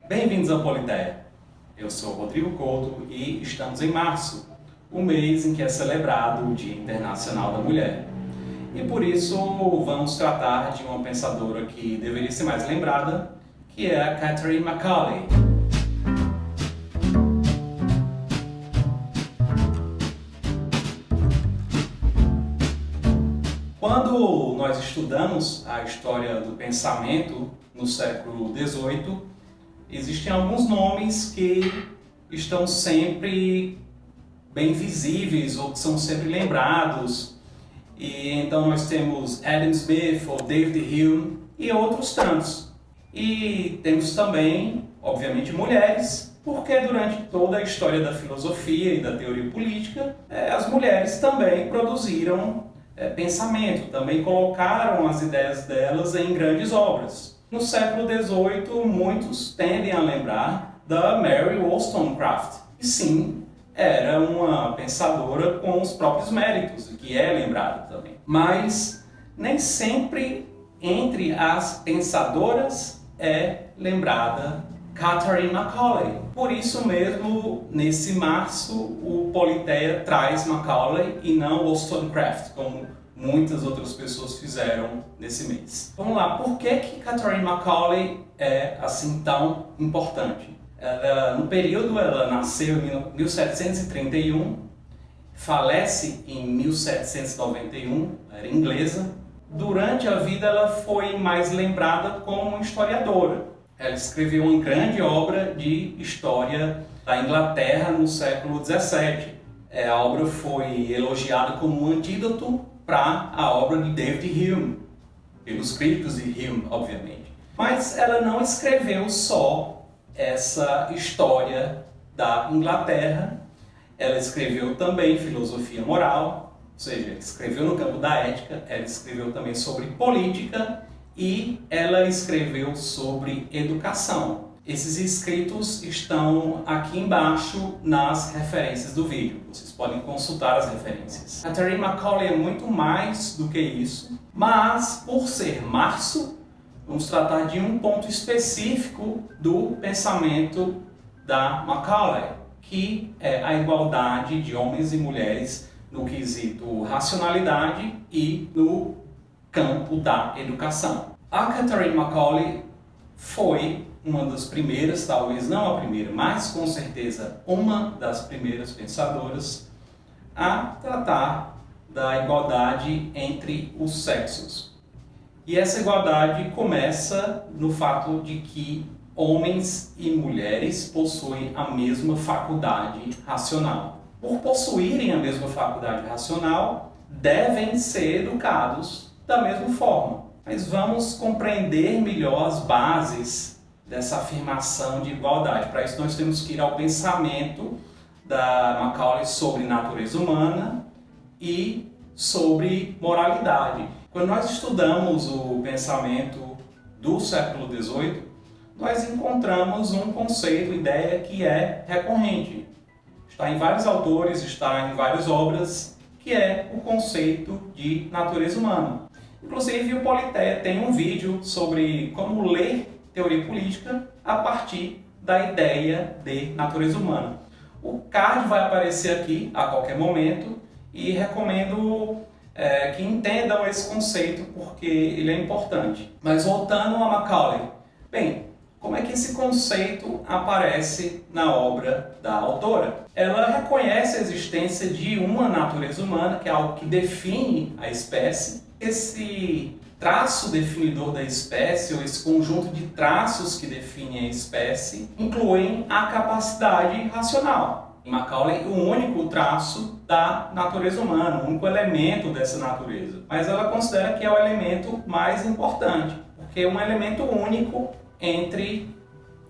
Bem-vindos ao Politeia. Eu sou Rodrigo Couto e estamos em março, o mês em que é celebrado o Dia Internacional da Mulher. E por isso vamos tratar de uma pensadora que deveria ser mais lembrada, que é a Catherine Macaulay. Quando nós estudamos a história do pensamento no século XVIII, existem alguns nomes que estão sempre bem visíveis ou que são sempre lembrados. E então nós temos Adam Smith ou David Hume e outros tantos. E temos também, obviamente, mulheres, porque durante toda a história da filosofia e da teoria política, as mulheres também produziram pensamento, também colocaram as ideias delas em grandes obras. No século XVIII, muitos tendem a lembrar da Mary Wollstonecraft. E sim, era uma pensadora com os próprios méritos, que é lembrada também. Mas nem sempre entre as pensadoras é lembrada Catherine Macaulay. Por isso mesmo, nesse março, o Politeia traz Macaulay e não Wollstonecraft, como muitas outras pessoas fizeram nesse mês. Vamos lá, por que Catherine Macaulay é assim tão importante? No período, ela nasceu em 1731, falece em 1791, era inglesa. Durante a vida, ela foi mais lembrada como uma historiadora. Ela escreveu uma grande obra de história da Inglaterra no século XVII. A obra foi elogiada como um antídoto para a obra de David Hume, pelos críticos de Hume, obviamente. Mas ela não escreveu só essa história da Inglaterra, ela escreveu também filosofia moral, ou seja, escreveu no campo da ética, ela escreveu também sobre política e ela escreveu sobre educação. Esses escritos estão aqui embaixo nas referências do vídeo. Vocês podem consultar as referências. Catherine Macaulay é muito mais do que isso, mas por ser março, vamos tratar de um ponto específico do pensamento da Macaulay, que é a igualdade de homens e mulheres no quesito racionalidade e no campo da educação. A Catherine Macaulay foi uma das primeiras, talvez não a primeira, mas com certeza uma das primeiras pensadoras a tratar da igualdade entre os sexos. E essa igualdade começa no fato de que homens e mulheres possuem a mesma faculdade racional. Por possuírem a mesma faculdade racional, devem ser educados da mesma forma. Mas vamos compreender melhor as bases dessa afirmação de igualdade. Para isso nós temos que ir ao pensamento da Macaulay sobre natureza humana e sobre moralidade. Quando nós estudamos o pensamento do século XVIII, nós encontramos um conceito, ideia que é recorrente. Está em vários autores, está em várias obras, que é o conceito de natureza humana. Inclusive, o Politeia tem um vídeo sobre como ler teoria política a partir da ideia de natureza humana. O card vai aparecer aqui a qualquer momento e recomendo que entendam esse conceito porque ele é importante. Mas voltando a Macaulay, bem, como é que esse conceito aparece na obra da autora? Ela reconhece a existência de uma natureza humana, que é algo que define a espécie. Esse traço definidor da espécie, ou esse conjunto de traços que definem a espécie, incluem a capacidade racional. Em Macaulay, o único traço da natureza humana, o único elemento dessa natureza. Mas ela considera que é o elemento mais importante, porque é um elemento único entre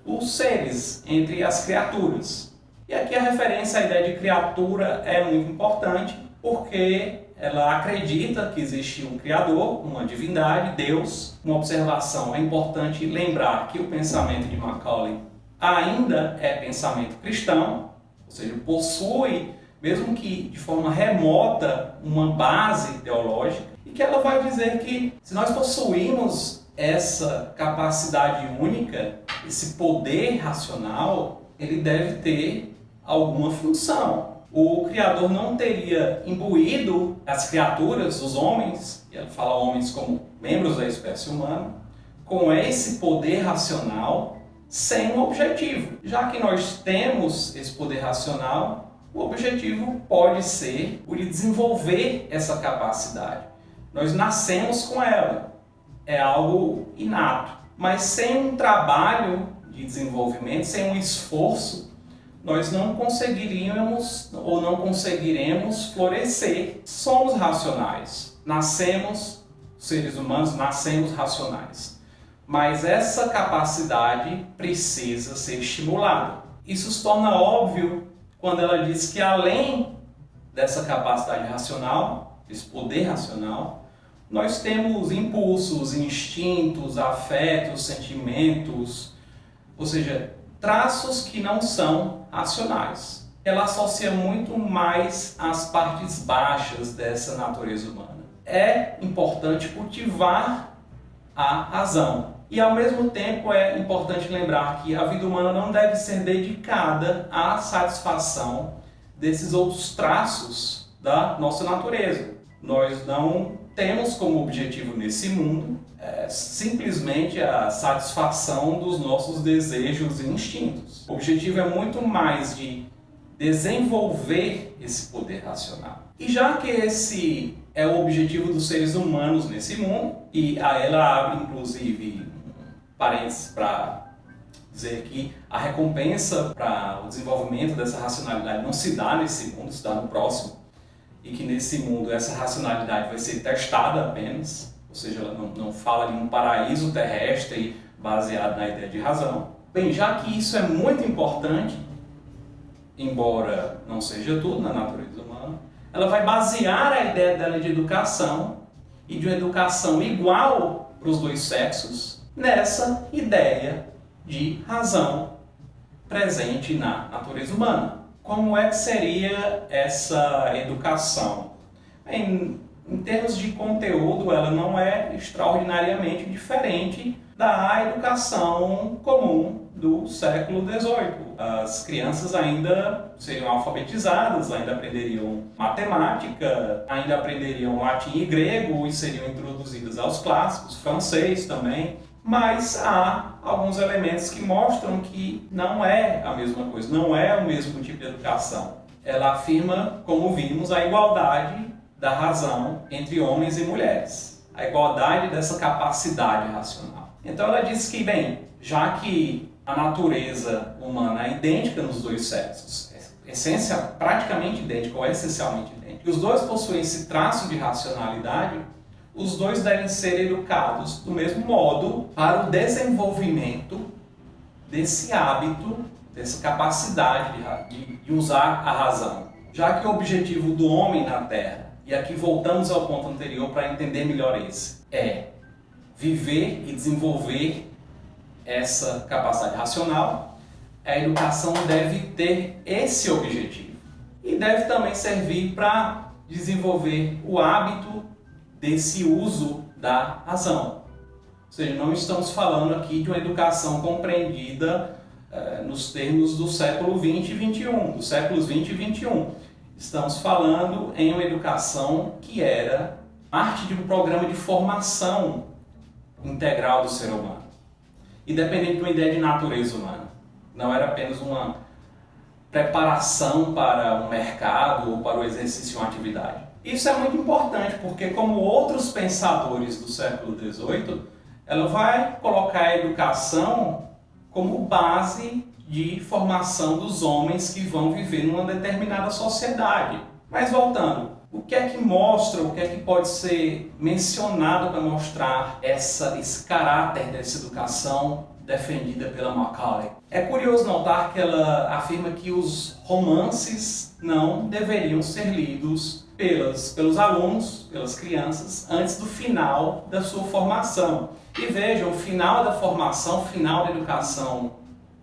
os seres, entre as criaturas. E aqui a referência à ideia de criatura é muito importante, porque ela acredita que existe um Criador, uma divindade, Deus. Uma observação, é importante lembrar que o pensamento de Macaulay ainda é pensamento cristão, ou seja, possui, mesmo que de forma remota, uma base teológica, e que ela vai dizer que se nós possuímos essa capacidade única, esse poder racional, ele deve ter alguma função. O Criador não teria imbuído as criaturas, os homens, e ela fala homens como membros da espécie humana, com esse poder racional sem um objetivo. Já que nós temos esse poder racional, o objetivo pode ser o de desenvolver essa capacidade. Nós nascemos com ela, é algo inato, mas sem um trabalho de desenvolvimento, sem um esforço, nós não conseguiríamos ou não conseguiremos florescer. Somos racionais, nascemos, seres humanos nascemos racionais, mas essa capacidade precisa ser estimulada. Isso se torna óbvio quando ela diz que além dessa capacidade racional, esse poder racional, nós temos impulsos, instintos, afetos, sentimentos, ou seja, traços que não são racionais. Ela associa muito mais as partes baixas dessa natureza humana. É importante cultivar a razão. E ao mesmo tempo é importante lembrar que a vida humana não deve ser dedicada à satisfação desses outros traços da nossa natureza. Nós não temos como objetivo nesse mundo simplesmente a satisfação dos nossos desejos e instintos. O objetivo é muito mais de desenvolver esse poder racional. E já que esse é o objetivo dos seres humanos nesse mundo, e ela abre inclusive parênteses para dizer que a recompensa para o desenvolvimento dessa racionalidade não se dá nesse mundo, se dá no próximo, e que nesse mundo essa racionalidade vai ser testada apenas, ou seja, ela não fala de um paraíso terrestre baseado na ideia de razão. Bem, já que isso é muito importante, embora não seja tudo na natureza humana, ela vai basear a ideia dela de educação e de uma educação igual para os dois sexos nessa ideia de razão presente na natureza humana. Como é que seria essa educação? Em termos de conteúdo, ela não é extraordinariamente diferente da educação comum do século XVIII. As crianças ainda seriam alfabetizadas, ainda aprenderiam matemática, ainda aprenderiam latim e grego e seriam introduzidas aos clássicos, francês também. Mas há alguns elementos que mostram que não é a mesma coisa, não é o mesmo tipo de educação. Ela afirma, como vimos, a igualdade da razão entre homens e mulheres, a igualdade dessa capacidade racional. Então ela diz que, bem, já que a natureza humana é idêntica nos dois sexos, essência praticamente idêntica ou essencialmente idêntica, e os dois possuem esse traço de racionalidade, os dois devem ser educados do mesmo modo para o desenvolvimento desse hábito, dessa capacidade de usar a razão. Já que o objetivo do homem na Terra, e aqui voltamos ao ponto anterior para entender melhor esse, é viver e desenvolver essa capacidade racional, a educação deve ter esse objetivo. E deve também servir para desenvolver o hábito desse uso da razão. Ou seja, não estamos falando aqui de uma educação compreendida nos termos do século 20 e 21, dos séculos 20 e 21. Estamos falando em uma educação que era parte de um programa de formação integral do ser humano, independente de uma ideia de natureza humana. Não era apenas uma preparação para um mercado ou para o exercício de uma atividade. Isso é muito importante porque, como outros pensadores do século XVIII, ela vai colocar a educação como base de formação dos homens que vão viver numa determinada sociedade. Mas voltando, o que é que mostra, o que é que pode ser mencionado para mostrar esse caráter dessa educação defendida pela Macaulay? É curioso notar que ela afirma que os romances não deveriam ser lidos pelos alunos, pelas crianças, antes do final da sua formação. E vejam, o final da formação, o final da educação,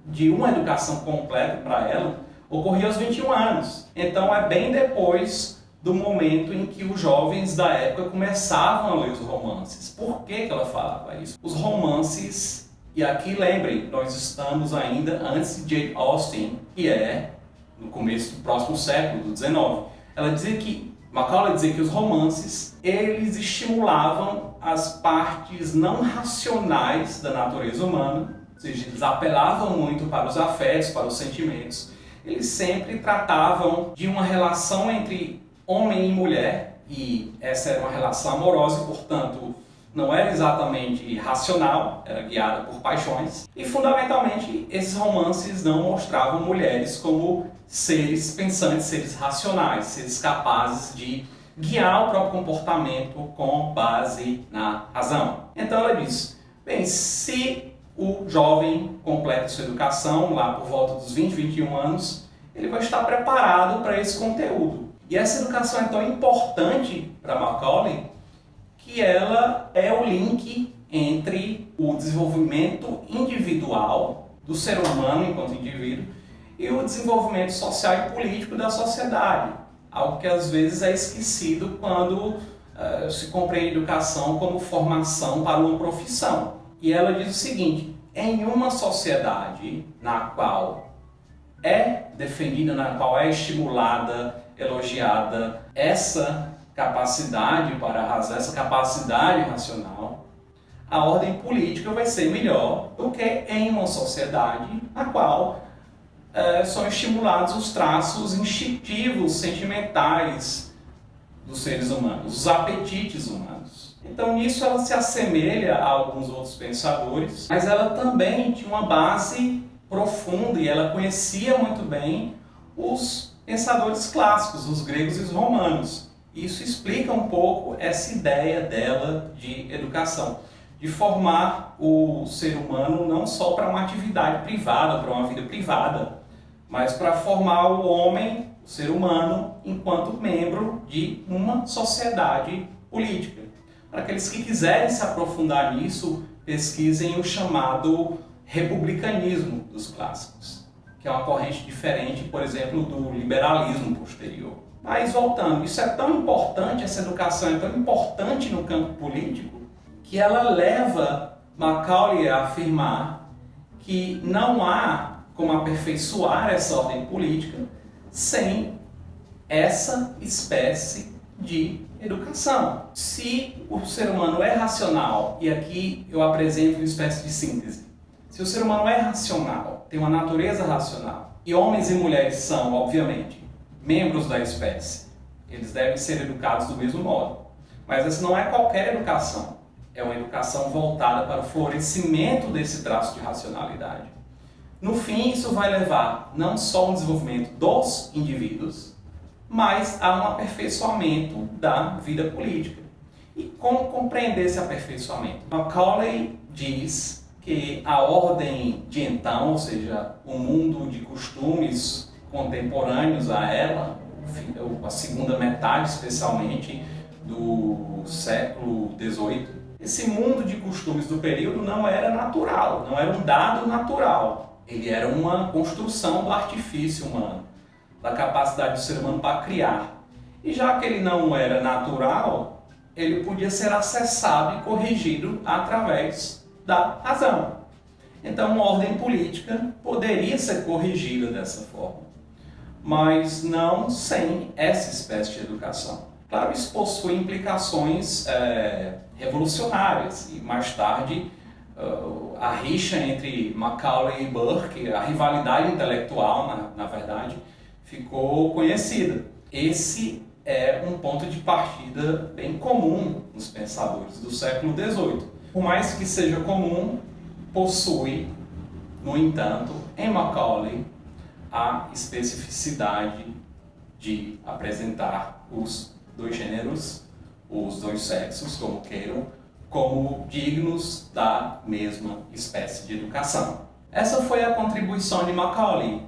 de uma educação completa para ela, ocorria aos 21 anos. Então é bem depois do momento em que os jovens da época começavam a ler os romances. Por que ela falava isso? Os romances, e aqui lembrem, nós estamos ainda antes de Jane Austen, que é no começo do próximo século, do XIX. Macaulay dizia que os romances, eles estimulavam as partes não racionais da natureza humana, ou seja, eles apelavam muito para os afetos, para os sentimentos. Eles sempre tratavam de uma relação entre homem e mulher, e essa era uma relação amorosa e, portanto, não era exatamente racional, era guiada por paixões. E, fundamentalmente, esses romances não mostravam mulheres como seres pensantes, seres racionais, seres capazes de guiar o próprio comportamento com base na razão. Então ela diz, bem, se o jovem completa sua educação, lá por volta dos 20, 21 anos, ele vai estar preparado para esse conteúdo. E essa educação é tão importante para Macaulay que ela é o link entre o desenvolvimento individual do ser humano enquanto indivíduo e o desenvolvimento social e político da sociedade. Algo que às vezes é esquecido quando se compreende a educação como formação para uma profissão. E ela diz o seguinte, em uma sociedade na qual é defendida, na qual é estimulada, elogiada essa capacidade para arrasar, essa capacidade racional, a ordem política vai ser melhor do que em uma sociedade na qual são estimulados os traços instintivos, sentimentais dos seres humanos, os apetites humanos. Então nisso ela se assemelha a alguns outros pensadores, mas ela também tinha uma base profunda e ela conhecia muito bem os pensadores clássicos, os gregos e os romanos. Isso explica um pouco essa ideia dela de educação, de formar o ser humano não só para uma atividade privada, para uma vida privada, mas para formar o homem, o ser humano, enquanto membro de uma sociedade política. Para aqueles que quiserem se aprofundar nisso, pesquisem o chamado republicanismo dos clássicos, que é uma corrente diferente, por exemplo, do liberalismo posterior. Mas voltando, isso é tão importante, essa educação é tão importante no campo político, que ela leva Macaulay a afirmar que não há como aperfeiçoar essa ordem política sem essa espécie de educação. Se o ser humano é racional, e aqui eu apresento uma espécie de síntese, se o ser humano é racional, tem uma natureza racional, e homens e mulheres são, obviamente, membros da espécie, eles devem ser educados do mesmo modo. Mas essa não é qualquer educação, é uma educação voltada para o florescimento desse traço de racionalidade. No fim, isso vai levar não só ao desenvolvimento dos indivíduos, mas a um aperfeiçoamento da vida política. E como compreender esse aperfeiçoamento? Macaulay diz que a ordem de então, ou seja, o mundo de costumes contemporâneos a ela, a segunda metade especialmente do século XVIII, esse mundo de costumes do período não era natural, não era um dado natural. Ele era uma construção do artifício humano, da capacidade do ser humano para criar. E já que ele não era natural, ele podia ser acessado e corrigido através da razão. Então, uma ordem política poderia ser corrigida dessa forma, mas não sem essa espécie de educação. Claro, isso possui implicações revolucionárias e mais tarde a rixa entre Macaulay e Burke, a rivalidade intelectual, na verdade, ficou conhecida. Esse é um ponto de partida bem comum nos pensadores do século XVIII. Por mais que seja comum, possui, no entanto, em Macaulay, a especificidade de apresentar os dois gêneros, os dois sexos, como queiram, como dignos da mesma espécie de educação. Essa foi a contribuição de Macaulay,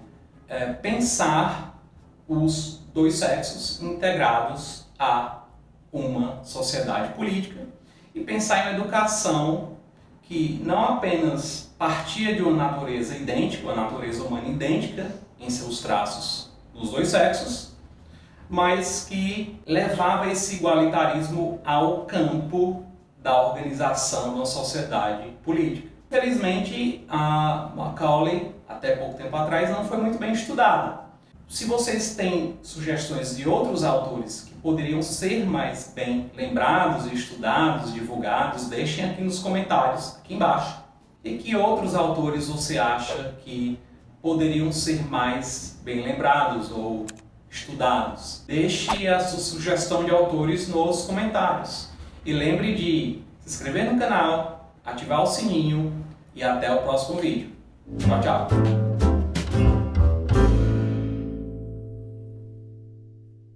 pensar os dois sexos integrados a uma sociedade política e pensar em uma educação que não apenas partia de uma natureza idêntica, uma natureza humana idêntica em seus traços dos dois sexos, mas que levava esse igualitarismo ao campo da organização de uma sociedade política. Infelizmente, a Macaulay, até pouco tempo atrás, não foi muito bem estudada. Se vocês têm sugestões de outros autores que poderiam ser mais bem lembrados, estudados, divulgados, deixem aqui nos comentários, aqui embaixo. E que outros autores você acha que poderiam ser mais bem lembrados ou estudados? Deixe a sua sugestão de autores nos comentários. E lembre de se inscrever no canal, ativar o sininho e até o próximo vídeo. Tchau, tchau!